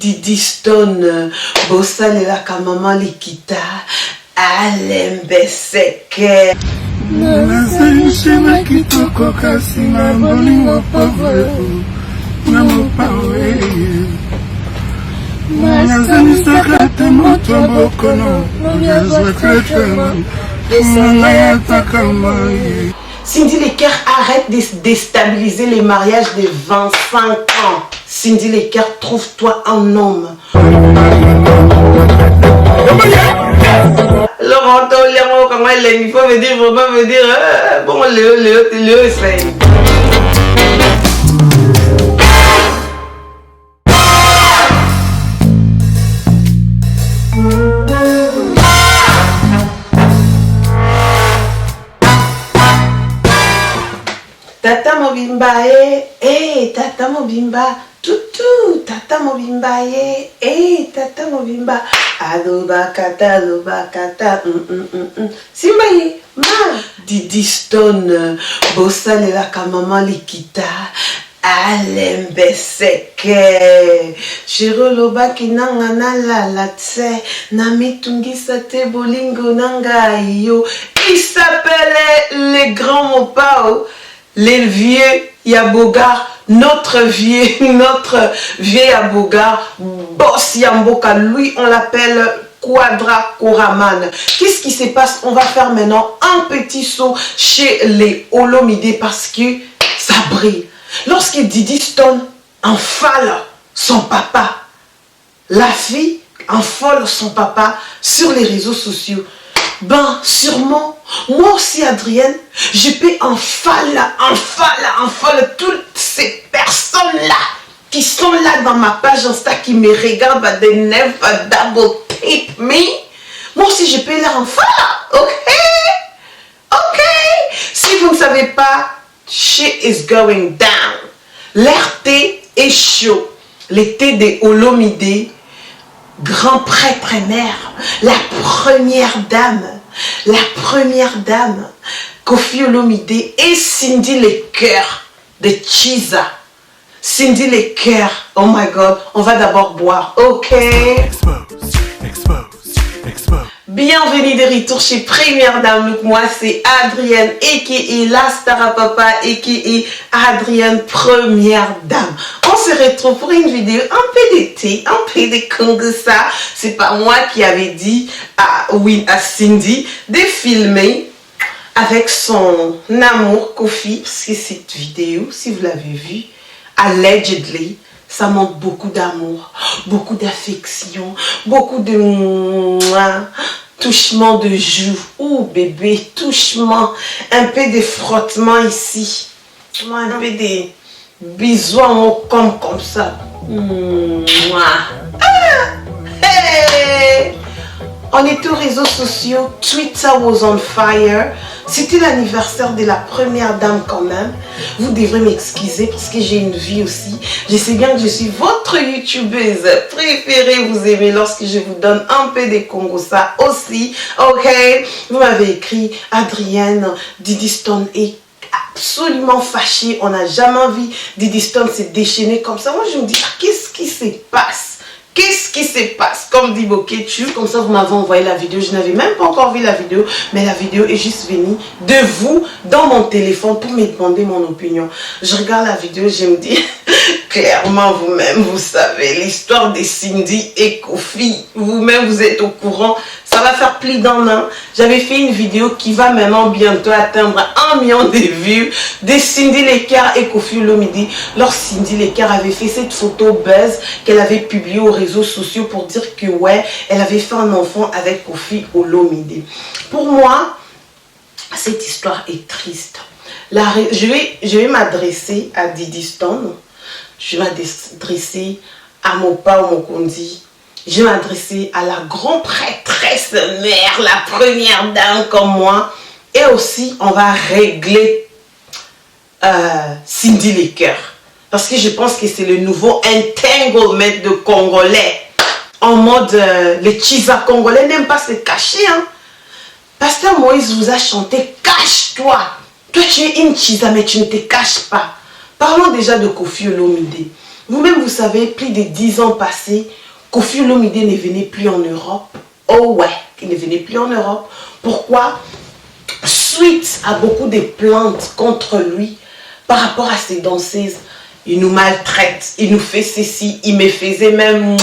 Didi Stone, bosalelaka mama likita, alembe seke. Nasema kitoko kasi na bolingo pauvre na mopawe. Nazanisaka te moto bokono, nabiazwa kretema, esanga mai. Cindy Lecker arrête de déstabiliser les mariages de 25 ans. Cindy Lecker, trouve-toi un homme. Laurent, il faut me dire, bon, Léo, essaye. Tata Mobimba, Tata Mobimba, toutou, Tata Mobimba, Tata Mobimba, adobakata, Simbaye, ma, Didi Stone, bosalelaka mama likita, alembe seke, shirolobaki nanga nalala tse, namitungisa te bolingo nanga yo. Il s'appelait les grands mopao. Les vieux Yabogar, notre vieux Yabogar, Boss Yamboka, lui on l'appelle Quadra Koraman. Qu'est-ce qui se passe? On va faire maintenant un petit saut chez les Olomide parce que ça brille. Lorsque Didi Stone enfale son papa, la fille enfale son papa sur les réseaux sociaux. Ben, sûrement, moi aussi, Adrienne, je peux enfaler toutes ces personnes-là qui sont là dans ma page Insta, qui me regardent, but they never double tape me. Moi aussi, je peux les enfaler, ok? Si vous ne savez pas, shit is going down. L'air thé est chaud. Les thés des Olomide, grand prêtre mère, la première dame, Kofi Olomide et Cindy Lecker de Chiza. Cindy Lecker, oh my god, on va d'abord boire, ok? Bienvenue de retour chez Première Dame Look. Moi c'est Adrienne, a.k.a. la star à papa, a.k.a. Adrienne Première Dame. On se retrouve pour une vidéo un peu d'été, un peu de Kongosa. C'est pas moi qui avais dit à Cindy de filmer avec son amour Kofi. Parce que cette vidéo, si vous l'avez vue, allegedly, ça montre beaucoup d'amour, beaucoup d'affection, beaucoup de touchement de joues. Oh bébé, touchement, un peu de frottement ici, un peu de bisous à mon corps comme ça. Hey! On est aux réseaux sociaux, Twitter was on fire. C'était l'anniversaire de la première dame quand même. Vous devrez m'excuser parce que j'ai une vie aussi. Je sais bien que je suis votre youtubeuse préférée. Vous aimez lorsque je vous donne un peu de Kongosa aussi. Ok, vous m'avez écrit Adrienne, Didi Stone est absolument fâchée. On n'a jamais vu Didi Stone se déchaîner comme ça. Moi je me dis, qu'est-ce qui se passe? Qu'est-ce qui se passe? Comme dit Boketu, comme ça vous m'avez envoyé la vidéo. Je n'avais même pas encore vu la vidéo, mais la vidéo est juste venue de vous dans mon téléphone pour me demander mon opinion. Je regarde la vidéo, je me dis, clairement vous-même, vous savez, l'histoire de Cindy et Kofi, vous-même vous êtes au courant. Ça va faire plus d'un an. J'avais fait une vidéo qui va maintenant bientôt atteindre 1 million de vues de Cindy Lecker et Kofi Olomide. Lorsque Cindy Lecker avait fait cette photo buzz qu'elle avait publiée aux réseaux sociaux pour dire que ouais, elle avait fait un enfant avec Kofi Olomide. Pour moi, cette histoire est triste. Je vais m'adresser à Didi Stone. Je vais m'adresser à Mopa Mokondi. Je vais m'adresser à la grande prêtresse mère, la première dame comme moi. Et aussi, on va régler Cindy Lecker. Parce que je pense que c'est le nouveau entanglement de Congolais. En mode, les Chiza Congolais n'aiment pas se cacher. Hein. Pasteur Moïse vous a chanté, cache-toi. Toi, tu es une Chiza, mais tu ne te caches pas. Parlons déjà de Kofi Olomide. Vous-même, vous savez, plus de 10 ans passés, Koffi Olomide ne venait plus en Europe. Oh ouais, il ne venait plus en Europe. Pourquoi? Suite à beaucoup de plaintes contre lui par rapport à ses danseuses. Il nous maltraite, il nous fait ceci, il me faisait même...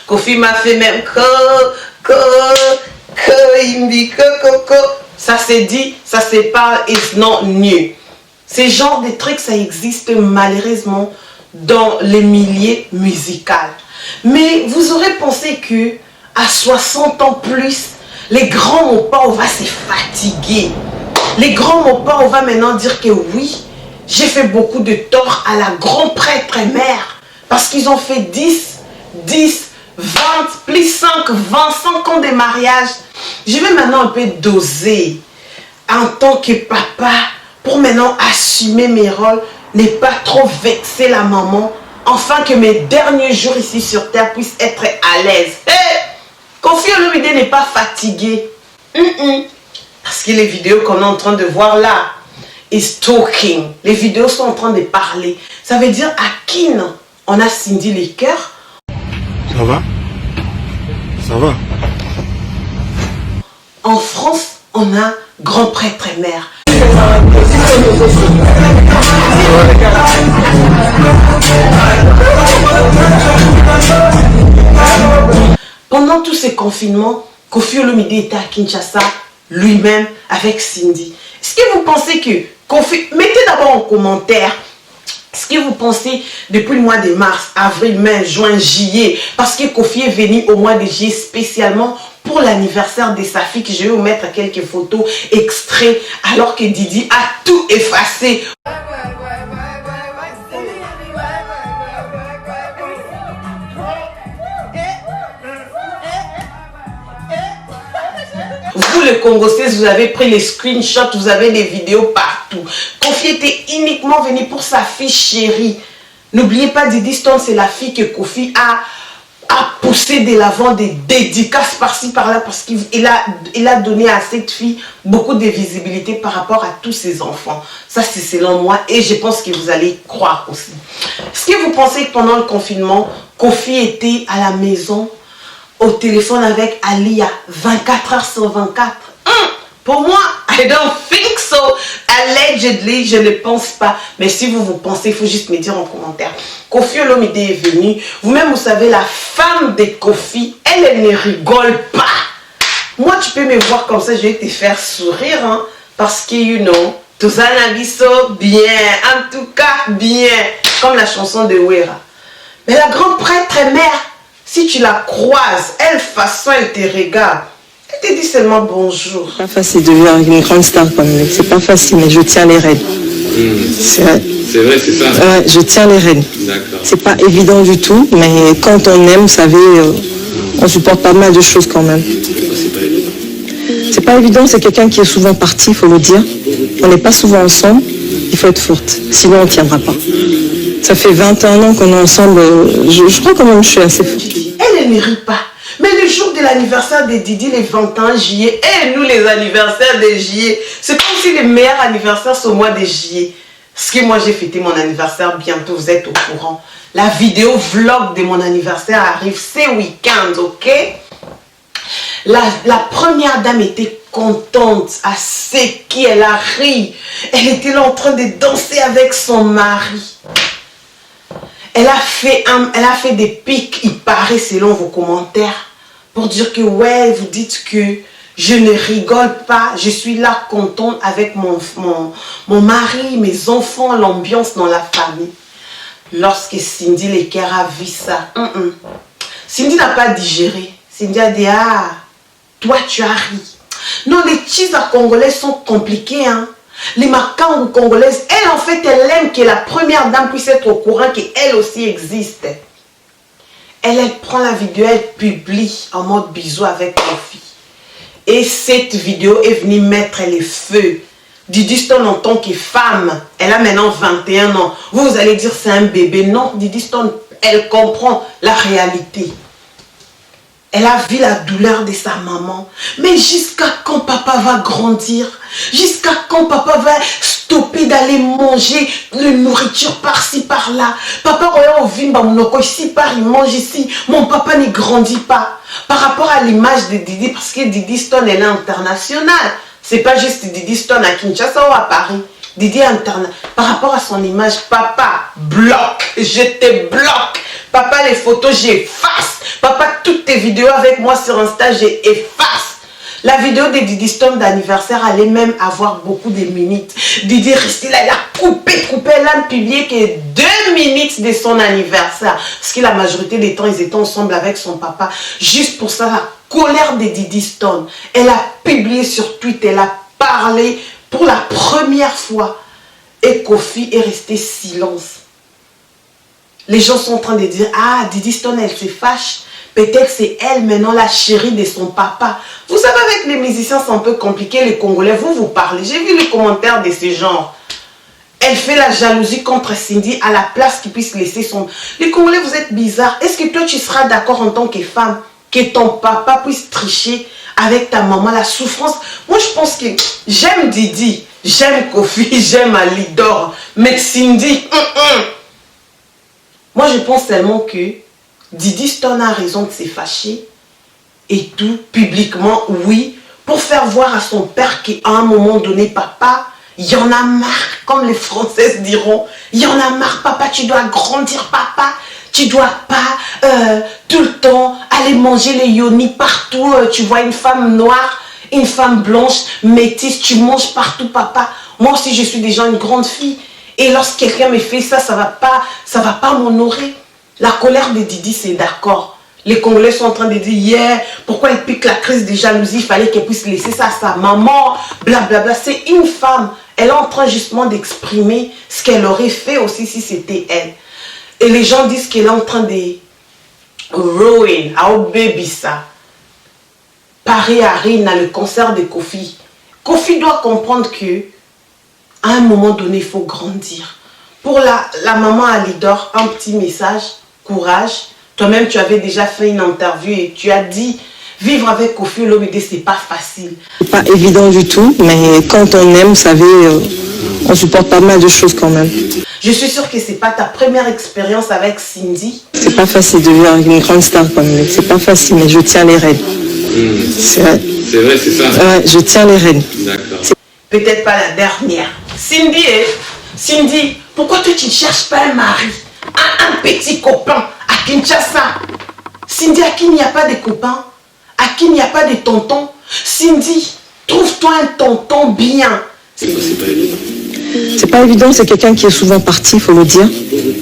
Koffi m'a fait même... il me dit ça s'est dit, ça se parle, it's not new. Ces genres de trucs, ça existe malheureusement dans les milieux musicaux. Mais vous aurez pensé que à 60 ans plus, les grands mopas, on va se fatiguer. Les grands mopas, on va maintenant dire que oui, j'ai fait beaucoup de tort à la grand prêtre mère. Parce qu'ils ont fait 10, 20, plus 5, 25 ans de mariage. Je vais maintenant un peu doser en tant que papa pour maintenant assumer mes rôles, ne pas trop vexer la maman, afin que mes derniers jours ici sur terre puissent être à l'aise. Hey! Koffi Olomide n'est pas fatigué. Parce que les vidéos qu'on est en train de voir là, is talking. Les vidéos sont en train de parler. Ça veut dire à qui non? On a Cindy les cœurs. Ça va? Ça va? En France, on a grand prêtre et mère. Pendant tous ces confinements, Koffi Olomide était à Kinshasa, lui-même, avec Cindy. Est-ce que vous pensez que Koffi... Mettez d'abord en commentaire. Est-ce que vous pensez, depuis le mois de mars, avril, mai, juin, juillet, parce que Koffi est venu au mois de juillet spécialement pour l'anniversaire de sa fille, que je vais vous mettre quelques photos extraits, alors que Didi a tout effacé. Vous, les Congolais, vous avez pris les screenshots, vous avez les vidéos partout. Koffi était uniquement venu pour sa fille chérie. N'oubliez pas, Didi Stone, c'est la fille que Koffi a poussé de l'avant, des dédicaces par-ci, par-là, parce qu'il a donné à cette fille beaucoup de visibilité par rapport à tous ses enfants. Ça, c'est selon moi, et je pense que vous allez croire aussi. Est-ce que vous pensez que pendant le confinement, Koffi était à la maison, au téléphone avec Alia 24 heures sur 24? Pour moi, I don't think so. Allegedly, je ne pense pas. Mais si vous pensez, il faut juste me dire en commentaire. Koffi Olomide est venu. Vous-même, vous savez, la femme de Koffi, elle ne rigole pas. Moi, tu peux me voir comme ça, je vais te faire sourire. Hein, parce que, you know, tout ça n'a bien. En tout cas, bien. Comme la chanson de Wera. Mais la grande prêtre mère, si tu la croises, elle façon, elle te regarde. Elle te dit seulement bonjour. C'est pas facile de vivre avec une grande star comme elle. C'est pas facile, mais je tiens les rênes. C'est vrai, c'est ça. Ouais, je tiens les rênes. D'accord. C'est pas évident du tout, mais quand on aime, vous savez, on supporte pas mal de choses quand même. C'est pas évident. C'est pas évident, c'est quelqu'un qui est souvent parti, il faut le dire. On n'est pas souvent ensemble, il faut être forte. Sinon, on ne tiendra pas. Ça fait 21 ans qu'on est ensemble. Je crois quand même que je suis assez forte. Elle ne rit pas. Mais le jour de l'anniversaire de Didi, les 21 juillet, et nous les anniversaires de juillet, c'est comme si les meilleurs anniversaires sont au mois de juillet. Parce que moi j'ai fêté mon anniversaire bientôt, vous êtes au courant. La vidéo vlog de mon anniversaire arrive ces week-ends, ok? La première dame était contente à ce qu'elle a ri. Elle était là en train de danser avec son mari. Elle a fait des pics, il paraît, selon vos commentaires, pour dire que, ouais, vous dites que je ne rigole pas, je suis là contente avec mon mari, mes enfants, l'ambiance dans la famille. Lorsque Cindy Leker a vu ça, Cindy n'a pas digéré. Cindy a dit, ah, toi tu as ri. Non, les cheese à congolais sont compliqués, hein. Les Makangu congolaises, elle en fait, elle aime que la première dame puisse être au courant qu'elle aussi existe. Elle prend la vidéo, elle publie en mode bisou avec Koffi. Et cette vidéo est venue mettre les feux. Didi Stone en tant que femme, elle a maintenant 21 ans. Vous allez dire c'est un bébé. Non, Didi Stone, elle comprend la réalité. Elle a vu la douleur de sa maman. Mais jusqu'à quand papa va grandir? Jusqu'à quand papa va stopper d'aller manger de nourriture par-ci, par-là. Papa, regarde, ici, par, il mange ici. Mon papa ne grandit pas. Par rapport à l'image de Didi, parce que Didi Stone, elle est internationale. C'est pas juste Didi Stone à Kinshasa ou à Paris. Didi est international. Par rapport à son image, papa, bloque. Je te bloque. Papa, les photos, j'efface. Papa, toutes tes vidéos avec moi sur Insta, j'efface. La vidéo de Didi Stone d'anniversaire allait même avoir beaucoup de minutes. Didi restait là, il a coupé. Elle a publié que 2 minutes de son anniversaire. Parce que la majorité des temps, ils étaient ensemble avec son papa. Juste pour ça, la colère de Didi Stone. Elle a publié sur Twitter, elle a parlé pour la première fois. Et Kofi est resté silence. Les gens sont en train de dire, ah, Didi Stone, elle se fâche. Peut-être c'est elle maintenant la chérie de son papa. Vous savez, avec les musiciens, c'est un peu compliqué. Les Congolais, vous parlez. J'ai vu les commentaires de ce genre. Elle fait la jalousie contre Cindy à la place qu'il puisse laisser son... Les Congolais, vous êtes bizarres. Est-ce que toi, tu seras d'accord en tant que femme que ton papa puisse tricher avec ta maman, la souffrance? Moi, je pense que j'aime Didi, j'aime Kofi, j'aime Alidor. Mais Cindy, Moi, je pense tellement que Didi Stone a raison de se fâcher et tout, publiquement, oui, pour faire voir à son père qu'à un moment donné, papa, il y en a marre, comme les Françaises diront, il y en a marre, papa, tu dois grandir, papa, tu dois pas tout le temps aller manger les yoni partout, tu vois une femme noire, une femme blanche, métisse, tu manges partout, papa. Moi aussi, je suis déjà une grande fille, et lorsque quelqu'un me fait ça, ça va pas m'honorer. La colère de Didi, c'est d'accord. Les Congolais sont en train de dire, yeah, pourquoi il pique la crise de jalousie, il fallait qu'elle puisse laisser ça à sa maman, blablabla. C'est une femme. Elle est en train justement d'exprimer ce qu'elle aurait fait aussi si c'était elle. Et les gens disent qu'elle est en train de ruin, à baby ça. Paris arrive à le concert de Kofi. Kofi doit comprendre que à un moment donné, il faut grandir. Pour la maman Alidor, un petit message, courage. Toi-même, tu avais déjà fait une interview et tu as dit, vivre avec Kofi Olomide, c'est pas facile. C'est pas évident du tout, mais quand on aime, vous savez, on supporte pas mal de choses quand même. Je suis sûre que c'est pas ta première expérience avec Cindy. C'est pas facile de vivre avec une grande star comme elle. C'est pas facile, mais je tiens les rênes. C'est vrai. C'est vrai, c'est ça. Ouais, je tiens les rênes. D'accord. Peut-être pas la dernière. Cindy, pourquoi toi tu ne cherches pas un mari, un petit copain à Kinshasa? Cindy, à qui il n'y a pas de copains, à qui il n'y a pas de tonton. Cindy, trouve-toi un tonton bien. C'est pas évident. C'est pas évident, c'est quelqu'un qui est souvent parti, il faut le dire.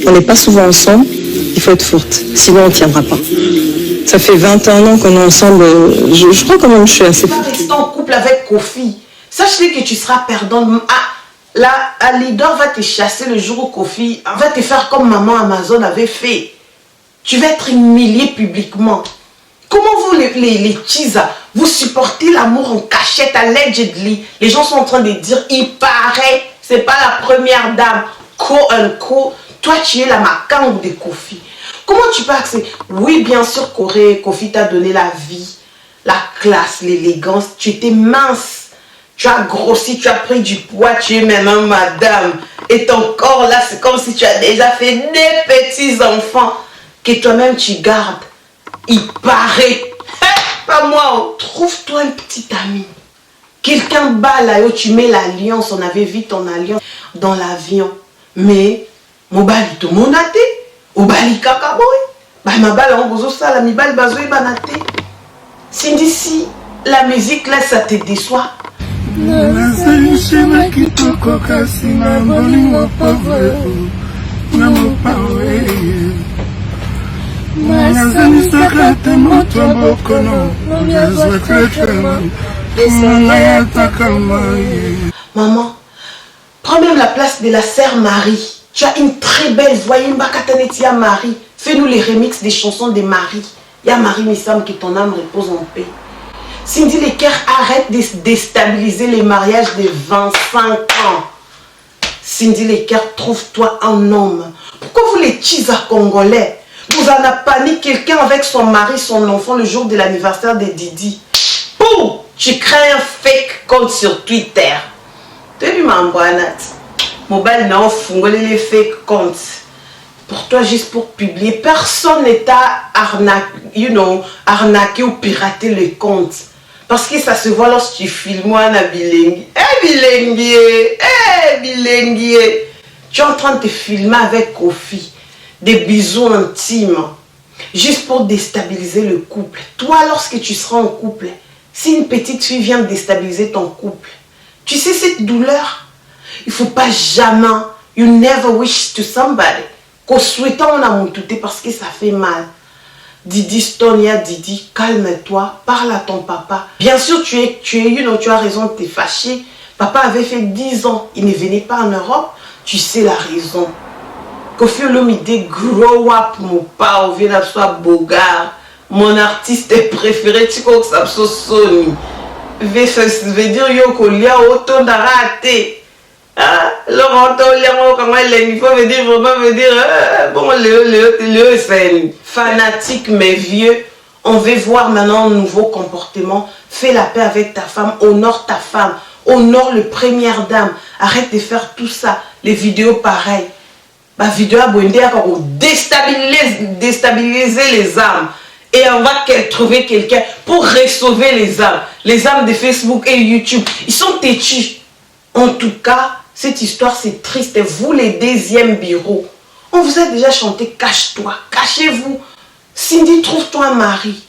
On n'est pas souvent ensemble, il faut être forte, sinon on ne tiendra pas. Ça fait 21 ans qu'on est ensemble, je crois quand même que je suis assez forte. Tu vas rester en couple avec Kofi. Sache-le que tu seras perdante. Là, Alidor va te chasser le jour où Kofi va te faire comme maman Amazon avait fait. Tu vas être humilié publiquement. Comment vous, les Chisa, vous supportez l'amour en cachette, allegedly? Les gens sont en train de dire, il paraît, c'est pas la première dame, co. Toi, tu es la macangue de Kofi. Comment tu peux accepter? Oui, bien sûr, Kofi t'a donné la vie, la classe, l'élégance. Tu étais mince. Tu as grossi, tu as pris du poids, tu es maintenant madame. Et ton corps là, c'est comme si tu as déjà fait des petits enfants que toi-même tu gardes. Il paraît. Pas moi. Trouve-toi un petit ami. Quelqu'un bat là, tu mets l'alliance. On avait vu ton alliance dans l'avion. Mais, mobali tout le monde a été. Obali kakaboy. Bah, ma balle en gozo ça, la mi balle bazoé banate. Cindy, si la musique là, ça te déçoit. Maman, prends même la place de la sœur Marie. Tu as une très belle voix. Marie. Fais-nous les remixes des chansons de Marie. Ya Marie, il semble que ton âme repose en paix. Cindy Lecker, arrête de déstabiliser les mariages de 25 ans. Cindy Lecker, trouve-toi un homme. Pourquoi vous les Chisa congolais? Vous en avez paniqué quelqu'un avec son mari, son enfant le jour de l'anniversaire de Didi. Pouh! Tu crées un fake compte sur Twitter. Tu es du mamboanat. mobile n'a fungolé les fake comptes. Pour toi, juste pour publier, personne n'est à arnaquer ou pirater les comptes. Parce que ça se voit lorsque tu filmes moi, Bilengi. Bilengi. Tu es en train de te filmer avec Kofi. Des bisous intimes. Juste pour déstabiliser le couple. Toi, lorsque tu seras en couple, si une petite fille vient déstabiliser ton couple, tu sais cette douleur? Il ne faut pas jamais, you never wish to somebody. Qu'au souhaitant, on a moutouté parce que ça fait mal. Didi Stonia, Didi, calme-toi, parle à ton papa. Bien sûr, tu as raison de te fâcher. Papa avait fait 10 ans, il ne venait pas en Europe. Tu sais la raison. Kofi Olomide, grow up, mon père, on vient soit Bogart. Mon artiste préféré, tu crois que ça soit Sony. Veut dire Yoko Lia, autant d'arrêter. Laurent, il faut me dire vraiment, bon, le c'est fanatique mais vieux. On veut voir maintenant un nouveau comportement. Fais la paix avec ta femme, honore ta femme, honore le première dame. Arrête de faire tout ça. Les vidéos pareilles. Ma vidéo a pour déstabiliser les âmes. Et on va trouver quelqu'un pour sauver les âmes. Les âmes de Facebook et YouTube, ils sont têtus. En tout cas, cette histoire, c'est triste. Vous, les deuxièmes bureaux, on vous a déjà chanté « Cache-toi, cachez-vous ». Cindy, trouve-toi un mari.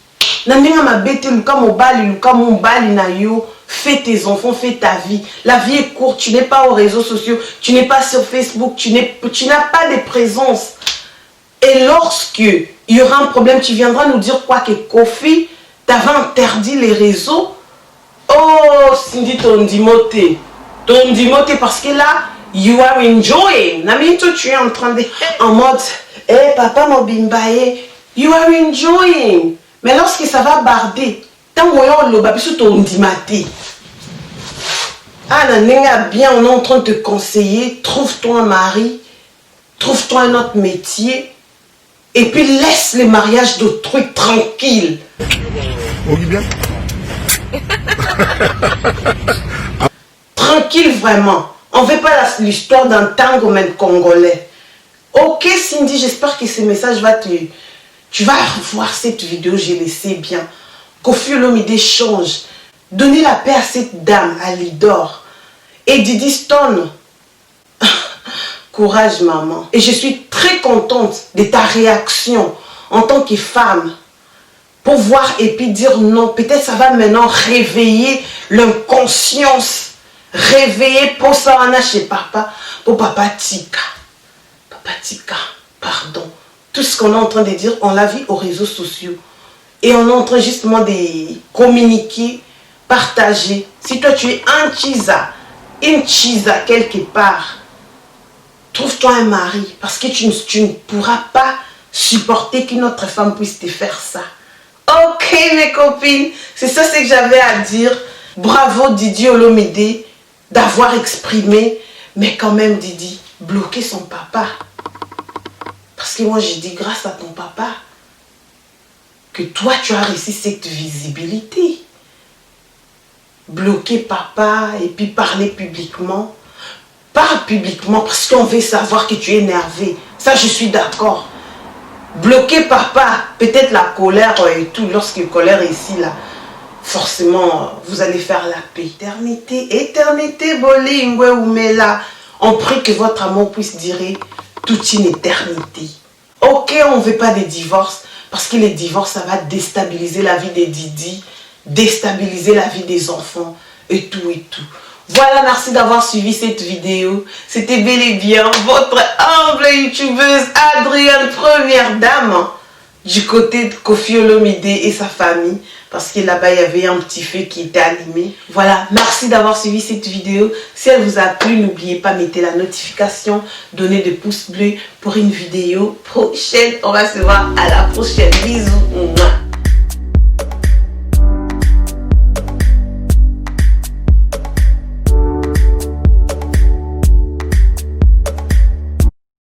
Fais tes enfants, fais ta vie. La vie est courte, tu n'es pas aux réseaux sociaux, tu n'es pas sur Facebook, tu n'as pas de présence. Et lorsque il y aura un problème, tu viendras nous dire quoi que Kofi t'avait interdit les réseaux. Oh, Cindy, ton dimoté parce que là, you are enjoying. Namito, tu es en train de... En mode, papa mobimbaye, you are enjoying. Mais lorsque ça va barder, tant que le babisu ton dimaté. Ah, bien, on est en train de te conseiller, trouve-toi un mari, trouve-toi un autre métier, et puis laisse les mariages d'autrui tranquille. bien. Tranquille vraiment. On ne veut pas l'histoire d'un tango même congolais. Ok Cindy, j'espère que ce message va te... Tu vas voir cette vidéo, je le sais bien. Kofi Olomide change. Donnez la paix à cette dame, à Lidor. Et Didi Stone. Courage maman. Et je suis très contente de ta réaction en tant que femme. Pour voir et puis dire non. Peut-être ça va maintenant réveiller l'inconscience. Réveiller pour ça on a chez papa. Pour papa Tika. Papa Tika, pardon. Tout ce qu'on est en train de dire, on l'a vu aux réseaux sociaux. Et on est en train justement de communiquer, partager. Si toi tu es une chisa quelque part, trouve-toi un mari. Parce que tu ne pourras pas supporter qu'une autre femme puisse te faire ça. Ok mes copines, c'est ça ce que j'avais à dire. Bravo Didi Olomide d'avoir exprimé. Mais quand même Didi, bloquer son papa. Parce que moi j'ai dit grâce à ton papa que toi tu as réussi cette visibilité. Bloquer papa et puis parler publiquement. Parle publiquement parce qu'on veut savoir que tu es énervé. Ça je suis d'accord. Bloquer papa, peut-être la colère et tout, lorsque colère est ici là, forcément vous allez faire la paix. Éternité, bolingwe oumela. On prie que votre amour puisse durer toute une éternité. Ok, on ne veut pas de divorce, parce que les divorces, ça va déstabiliser la vie des Didi, déstabiliser la vie des enfants, et tout et tout. Voilà, merci d'avoir suivi cette vidéo. C'était bel et bien votre humble youtubeuse Adrienne, première dame, du côté de Kofi Olomide et sa famille. Parce que là-bas, il y avait un petit feu qui était allumé. Voilà, merci d'avoir suivi cette vidéo. Si elle vous a plu, n'oubliez pas, mettez la notification, donnez des pouces bleus pour une vidéo prochaine. On va se voir à la prochaine. Bisous.